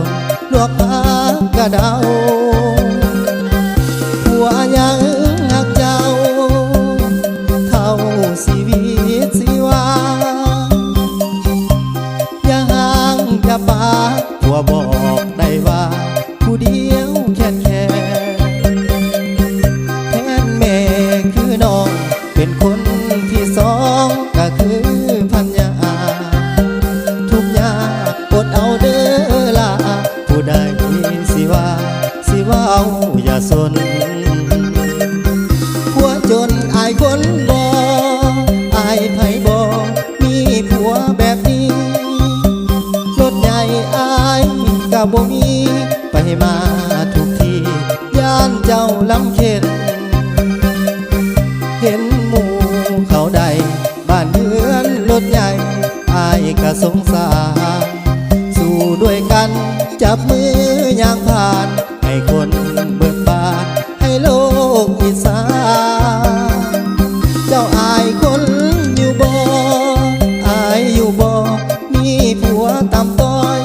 นลวกปากกระเดาผัวยังหักเจ้าเท่าชีวิตสิว่าอย่าห่างอย่าปาผัวบอกได้ว่าผู้เดียวแค่แทนแม่คือน้องเป็นคนที่สองก็คือพัญญาทุกยากอดเอาเด้อล่ะผู้ใดสิว่าอย่าสนผัวจนอายคนบ่อายไผบ่มีผัวแบบนี้รถใหญ่อายก็บ่มีไปมาทุกทีย่านเจ้าลำเค็ญเห็นหมู่เขาใดบ้านเรือนรถใหญ่อายก็สงสารสู้ด้วยกันจับมือย่างผ่านให้คนเบิกบานให้โลกอิสาเจ้าอายคนอยู่บ่อายอยู่บ่มีผัวต่ำต้อย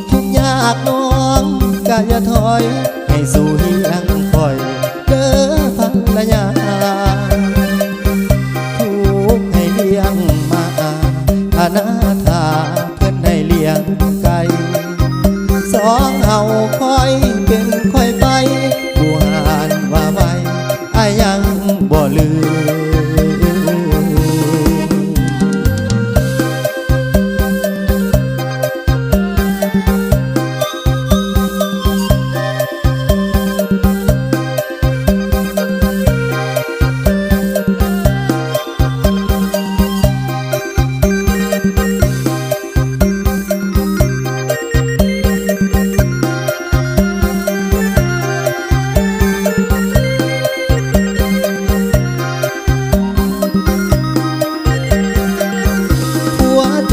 ทุกยากน้องก็อย่าถอยให้สู้เฮียงคอยเด้อภรรยาทุกให้เลี้ยงมาอนาถาเพื่อนให้เลี้ยงไก่สองเฮาคอยเป็นคอยไปผู้หานว่าไว้อายยังบ่ลืม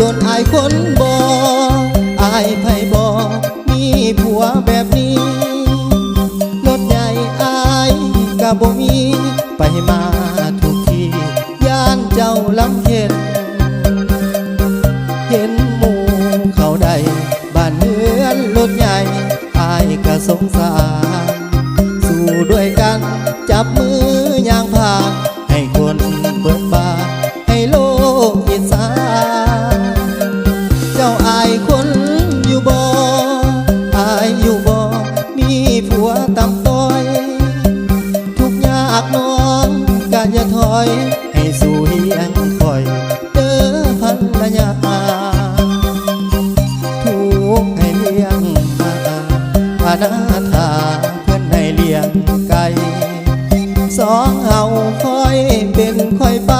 จนอายคนบ่อายไผบ่มีผัวแบบนี้รถใหญ่อายก็บ่มีไปมาทุกทีย่านเจ้าลำเค็ญเห็นหมู่เขาใดบ้านเรือนรถใหญ่อายก็สงสารสู้ด้วยกันจับมือย่างผ่านให้คนเบิกบานให้โลกอิสาเจ้าอายคนอยู่บ่อายอยู่บ่มีผัวต่ำต้อยทุกยากน้องก็อย่าถอยให้สู้เฮียงคอยเด้อภรรยาทุกให้เลี้ยงมาอนาถาเพื่อนให้เลี้ยงไก่สองเฮาคอยเป็นคอยไป